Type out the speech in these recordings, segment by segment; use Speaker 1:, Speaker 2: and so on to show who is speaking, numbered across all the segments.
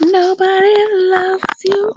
Speaker 1: Nobody loves you.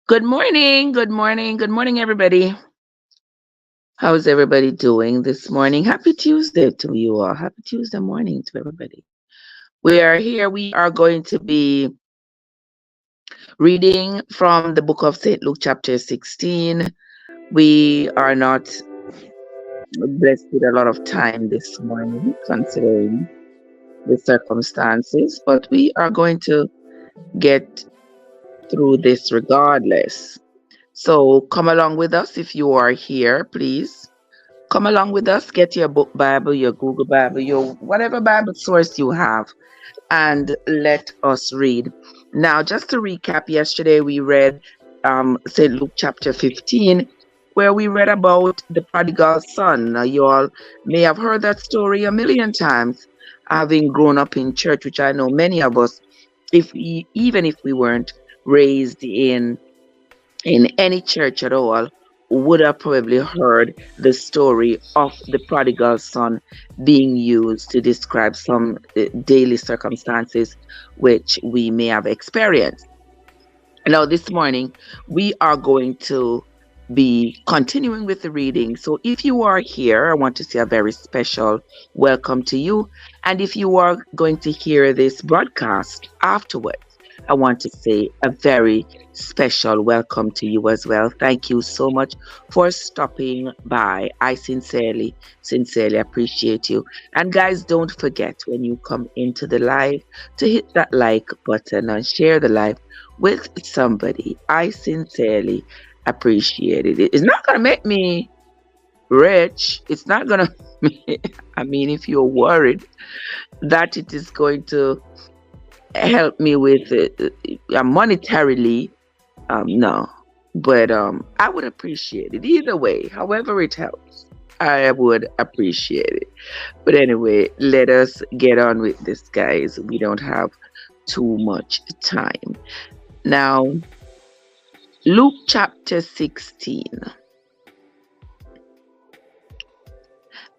Speaker 1: Good morning. Good morning. Good morning, everybody. How's everybody doing this morning? Happy Tuesday to you all. Happy Tuesday morning to everybody. We are here. We are going to be reading from the book of St. Luke, chapter 16. We are not blessed with a lot of time this morning, considering the circumstances, but we are going to get through this regardless. So come along with us if you are here, please. Come along with us. Get your book Bible, your Google Bible, your whatever Bible source you have, and let us read. Now, just to recap, yesterday we read St. Luke chapter 15, where we read about the prodigal son. Now, you all may have heard that story a million times, having grown up in church, which I know many of us, even if we weren't raised in any church at all, would have probably heard the story of the prodigal son being used to describe some daily circumstances which we may have experienced. Now, this morning, we are going to be continuing with the reading. So, if you are here, I want to say a very special welcome to you. And if you are going to hear this broadcast afterwards, I want to say a very special welcome to you as well. Thank you so much for stopping by. I sincerely appreciate you. And guys, don't forget when you come into the live to hit that like button and share the live with somebody. I sincerely appreciate it. It's not going to make me rich. It's not going to, I mean, if you're worried that it is going to help me with monetarily, no. But I would appreciate it either way, however it helps. I would appreciate it. But anyway, let us get on with this, guys. We don't have too much time. Now, Luke chapter 16.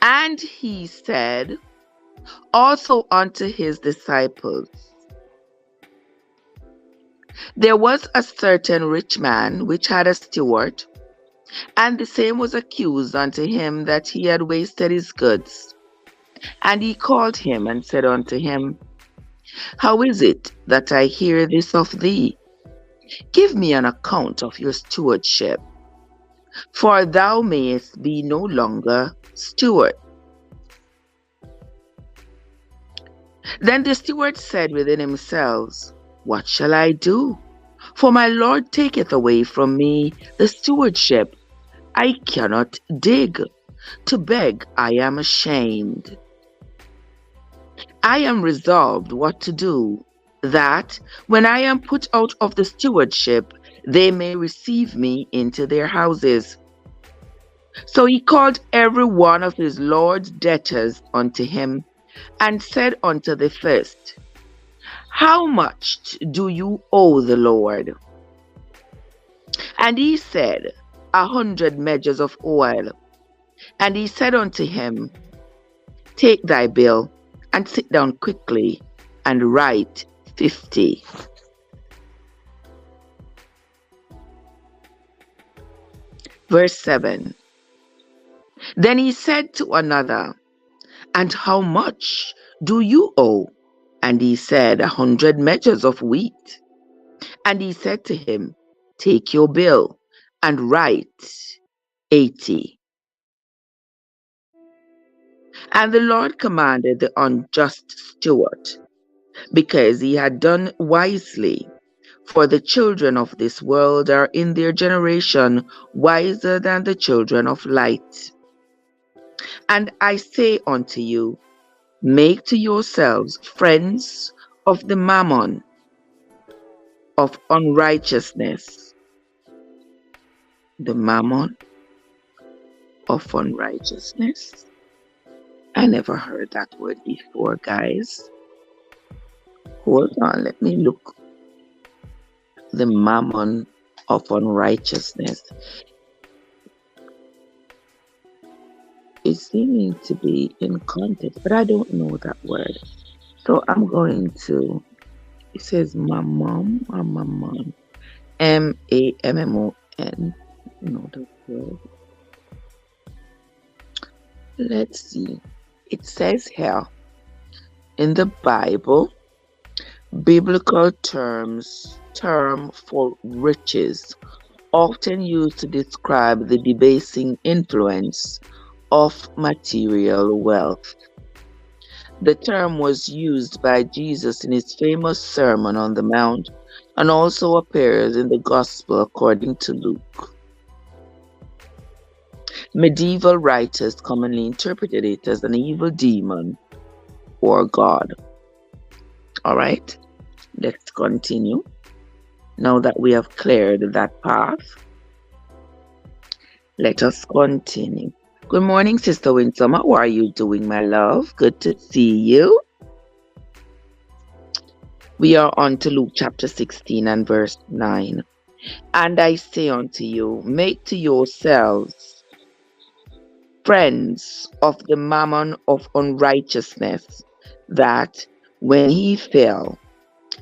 Speaker 1: And he said also unto his disciples, there was a certain rich man which had a steward, and the same was accused unto him that he had wasted his goods. And he called him and said unto him, how is it that I hear this of thee? Give me an account of your stewardship, for thou mayest be no longer steward. Then the steward said within himself, what shall I do? For my Lord taketh away from me the stewardship. I cannot dig. To beg I am ashamed. I am resolved what to do, that when I am put out of the stewardship, they may receive me into their houses. So he called every one of his Lord's debtors unto him, and said unto the first, how much do you owe the Lord? And he said, 100 measures of oil. And he said unto him, take thy bill, and sit down quickly, and write 50. Verse 7. Then he said to another, and how much do you owe? And he said, 100 measures of wheat. And he said to him, take your bill, and write 80. And the Lord commanded the unjust steward, because he had done wisely. For the children of this world are in their generation wiser than the children of light. And I say unto you, make to yourselves friends of the mammon of unrighteousness. The mammon of unrighteousness. I never heard that word before, guys. Hold on, let me look. The mammon of unrighteousness. is seeming to be in context, but I don't know that word. So I'm going to, it says mammon or mammon. Mammon. No, the word. Let's see. It says here in the Bible, biblical term for riches, often used to describe the debasing influence of material wealth. The term was used by Jesus in his famous Sermon on the Mount and also appears in the Gospel according to Luke. Medieval writers commonly interpreted it as an evil demon or God. All right, let's continue. Now that we have cleared that path, let us continue. Good morning, Sister Winsome. How are you doing, my love? Good to see you. We are on to Luke chapter 16 and verse 9. And I say unto you, make to yourselves friends of the mammon of unrighteousness, that when he fell,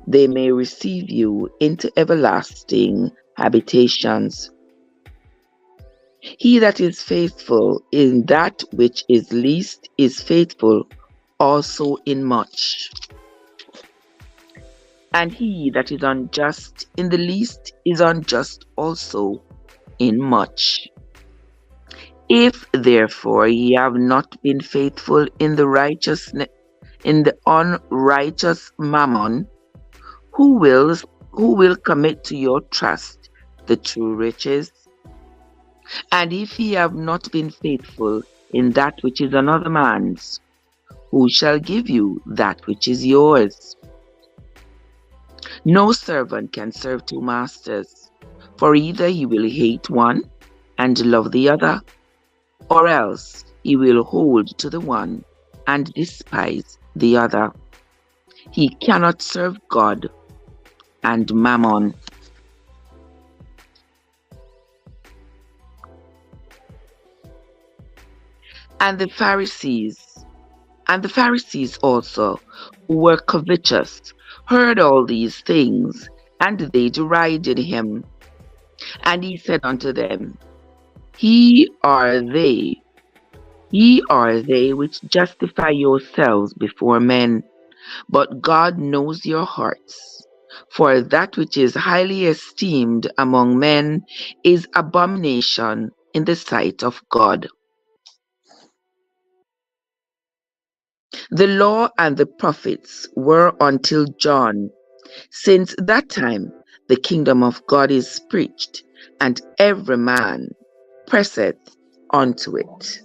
Speaker 1: they may receive you into everlasting habitations. He that is faithful in that which is least is faithful also in much. And he that is unjust in the least is unjust also in much. If therefore ye have not been faithful in the unrighteous mammon, who will commit to your trust the true riches? And if ye have not been faithful in that which is another man's, who shall give you that which is yours? No servant can serve two masters, for either he will hate one and love the other, or else he will hold to the one and despise the other. He cannot serve God and mammon. And the Pharisees also, who were covetous, heard all these things, and they derided him. And he said unto them, Ye are they which justify yourselves before men, but God knows your hearts. For that which is highly esteemed among men is abomination in the sight of God. The law and the prophets were until John. Since that time the kingdom of God is preached, and every man presseth unto it.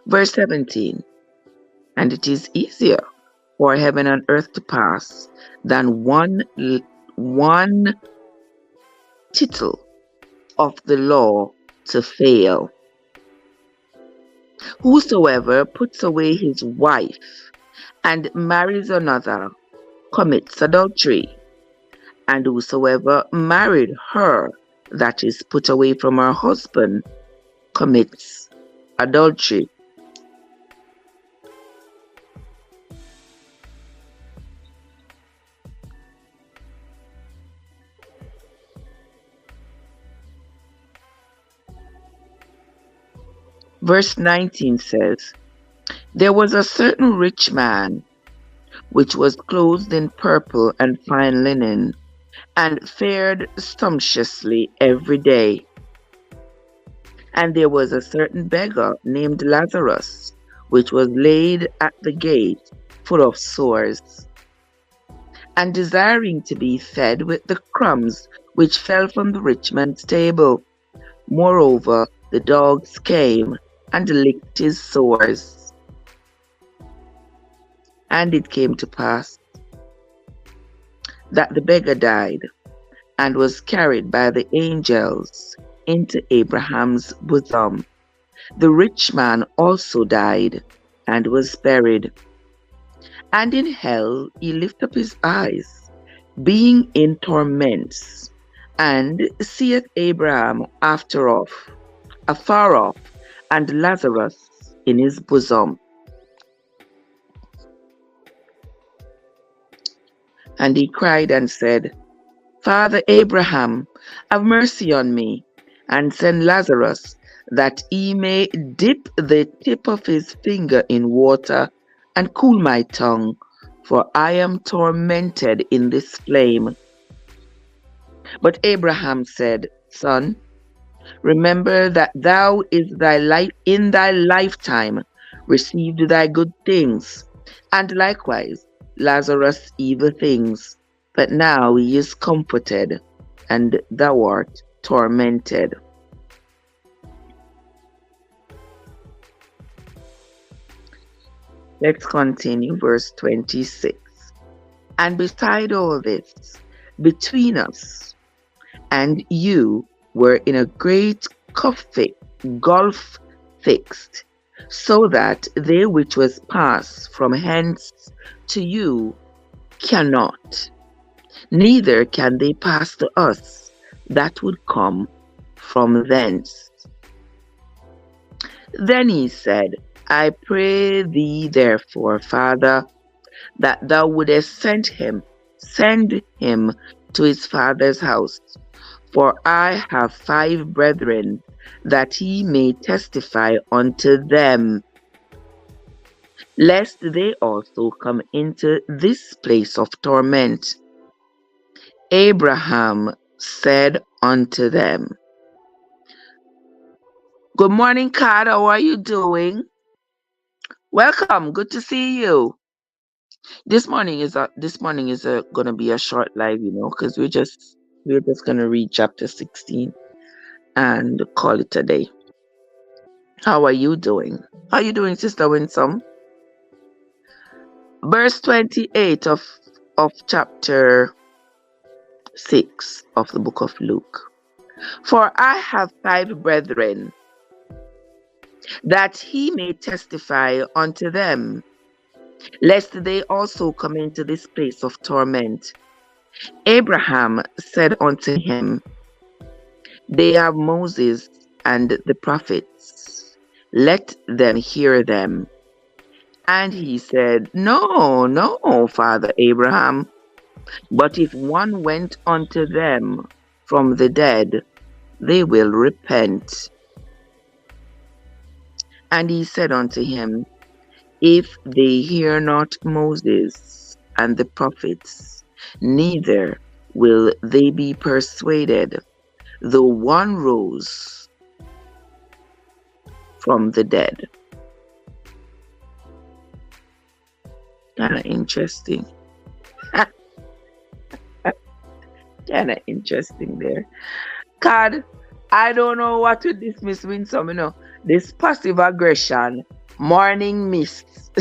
Speaker 1: Verse 17. And it is easier for heaven and earth to pass than one tittle of the law to fail. Whosoever puts away his wife and marries another commits adultery, and whosoever married her that is put away from her husband commits adultery. Verse 19 says, There was a certain rich man, which was clothed in purple and fine linen, and fared sumptuously every day. And there was a certain beggar named Lazarus, which was laid at the gate, full of sores, and desiring to be fed with the crumbs which fell from the rich man's table. Moreover, the dogs came and licked his sores. And it came to pass that the beggar died, and was carried by the angels into Abraham's bosom. The rich man also died, and was buried. And in hell he lifted up his eyes, being in torments, and seeth Abraham afar off, afar off, and Lazarus in his bosom. And he cried and said, Father Abraham, have mercy on me, and send Lazarus, that he may dip the tip of his finger in water and cool my tongue, for I am tormented in this flame. But Abraham said, Son, remember that thou in thy lifetime received thy good things, and likewise Lazarus evil things. But now he is comforted, and thou art tormented. Let's continue, verse 26. And beside all this, between us and you were in a great gulf fixed, so that they which was passed from hence to you cannot, neither can they pass to us that would come from thence. Then he said, I pray thee therefore, Father, that thou wouldest send him to his father's house. For I have 5 brethren, that he may testify unto them, lest they also come into this place of torment. Abraham said unto them, Good morning, Cad. How are you doing? Welcome. Good to see you. This morning is gonna be a short live, because we're just gonna read chapter 16 and call it a day. How are you doing? How are you doing, Sister Winsome? Verse 28 of chapter 6 of the book of Luke. For I have 5 brethren, that he may testify unto them, lest they also come into this place of torment. Abraham said unto him, They have Moses and the prophets, let them hear them. And he said, No, Father Abraham, but if one went unto them from the dead, they will repent. And he said unto him, If they hear not Moses and the prophets, neither will they be persuaded, though one rose from the dead. Kind of interesting. Kind of interesting there. God, I don't know what to dismiss Winsome, this passive aggression, morning mist.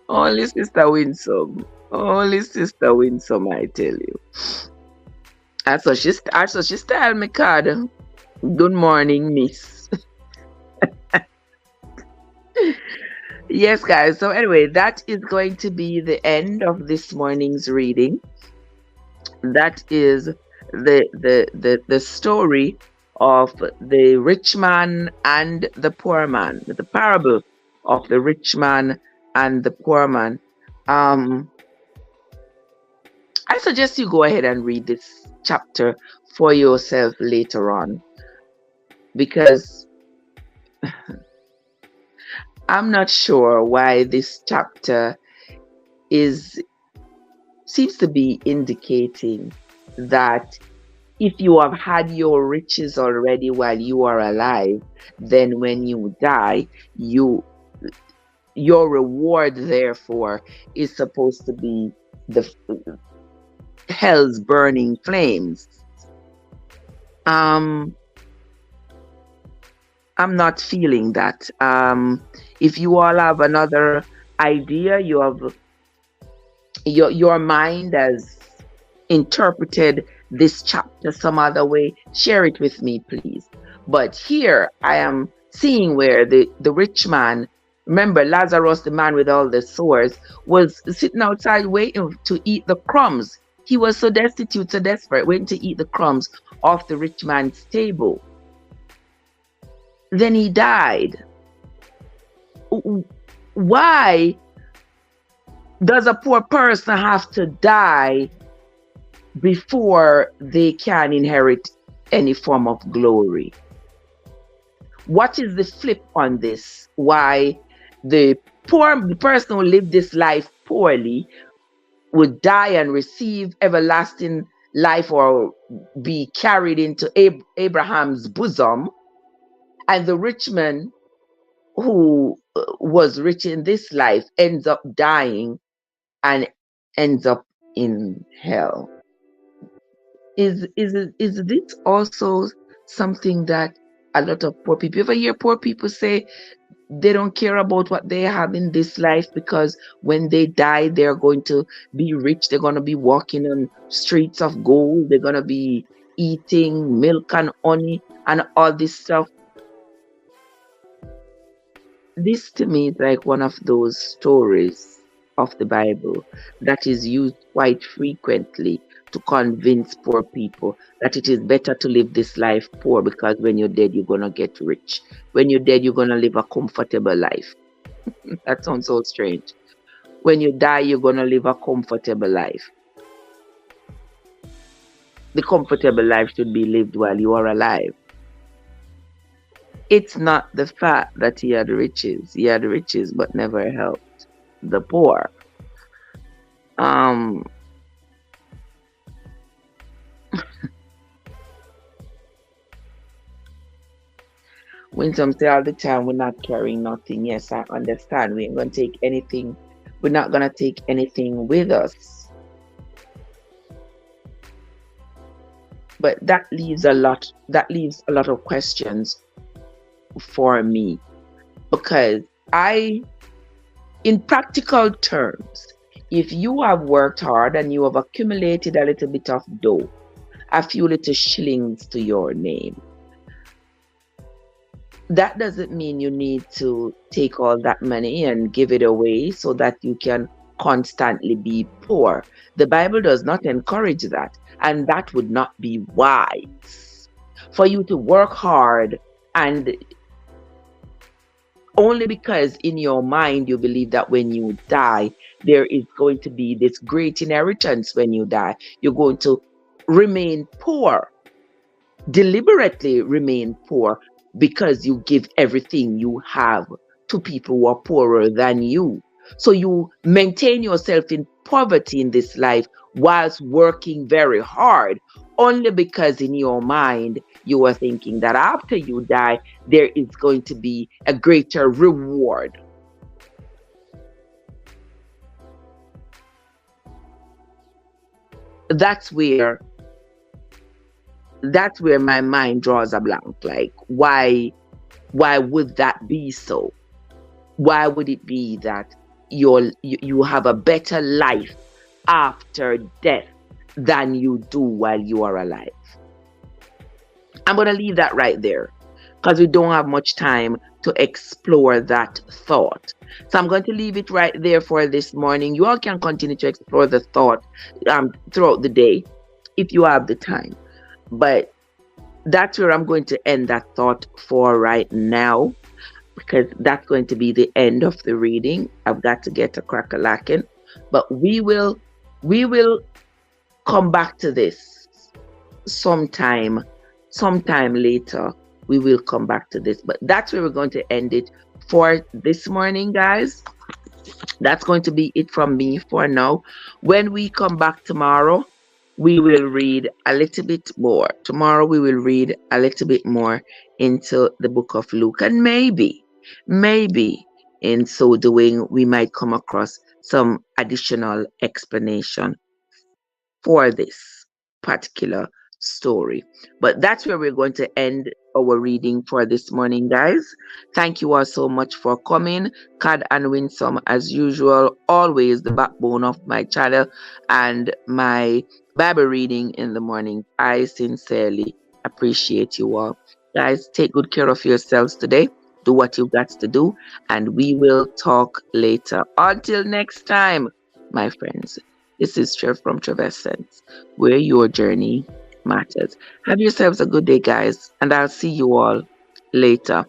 Speaker 1: Only Sister Winsome, I tell you. So she tell me, God, good morning, miss. Yes, guys. So anyway, that is going to be the end of this morning's reading. That is the story of the rich man and the poor man, the parable of the rich man and the poor man. I suggest you go ahead and read this chapter for yourself later on, because I'm not sure why this chapter seems to be indicating that if you have had your riches already while you are alive, then when you die, your reward therefore is supposed to be the hell's burning flames. I'm not feeling that. If you all have another idea, you have your mind has interpreted this chapter some other way, share it with me, please. But here I am seeing where the rich man, remember Lazarus, the man with all the sores, was sitting outside waiting to eat the crumbs He was so destitute, so desperate, went to eat the crumbs off the rich man's table. Then he died. Why does a poor person have to die before they can inherit any form of glory? What is the flip on this? Why the person who lived this life poorly would die and receive everlasting life or be carried into Abraham's bosom, and the rich man who was rich in this life ends up dying and ends up in hell? Is this also something that a lot of poor people, you ever hear poor people say they don't care about what they have in this life because when they die, they're going to be rich. They're going to be walking on streets of gold. They're going to be eating milk and honey and all this stuff. This to me is like one of those stories of the Bible that is used quite frequently to convince poor people that it is better to live this life poor, because when you're dead, you're going to get rich. When you're dead, you're going to live a comfortable life. That sounds so strange. When you die, you're going to live a comfortable life. The comfortable life should be lived while you are alive. It's not the fact that he had riches. He had riches, but never helped the poor. When some say all the time, we're not carrying nothing. Yes, I understand. We ain't going to take anything. We're not going to take anything with us. But that leaves a lot of questions for me, because in practical terms, if you have worked hard and you have accumulated a little bit of dough, a few little shillings to your name, that doesn't mean you need to take all that money and give it away so that you can constantly be poor. The Bible does not encourage that, and that would not be wise for you to work hard and only because in your mind you believe that when you die, there is going to be this great inheritance. When you die, you're going to remain poor, deliberately remain poor, because you give everything you have to people who are poorer than you. So you maintain yourself in poverty in this life whilst working very hard, only because in your mind you are thinking that after you die, there is going to be a greater reward. That's where my mind draws a blank. Like, why would that be so? Why would it be that you have a better life after death than you do while you are alive? I'm going to leave that right there because we don't have much time to explore that thought. So I'm going to leave it right there for this morning. You all can continue to explore the thought throughout the day if you have the time. But that's where I'm going to end that thought for right now, because that's going to be the end of the reading. I've got to get a crack-a-lacking, but we will come back to this sometime later. We will come back to this, but that's where we're going to end it for this morning, guys. That's going to be it from me for now. When we come back tomorrow, we will read a little bit more. Tomorrow we will read a little bit more into the book of Luke, and maybe in so doing we might come across some additional explanation for this particular story. But that's where we're going to end our reading for this morning, guys. Thank you all so much for coming. Cad and Winsome, as usual, always the backbone of my channel and my Bible reading in the morning. I sincerely appreciate you all. Guys, take good care of yourselves today. Do what you've got to do, and we will talk later. Until next time, my friends. This is Trev from Trevescence, where your journey matters. Have yourselves a good day, guys, and I'll see you all later.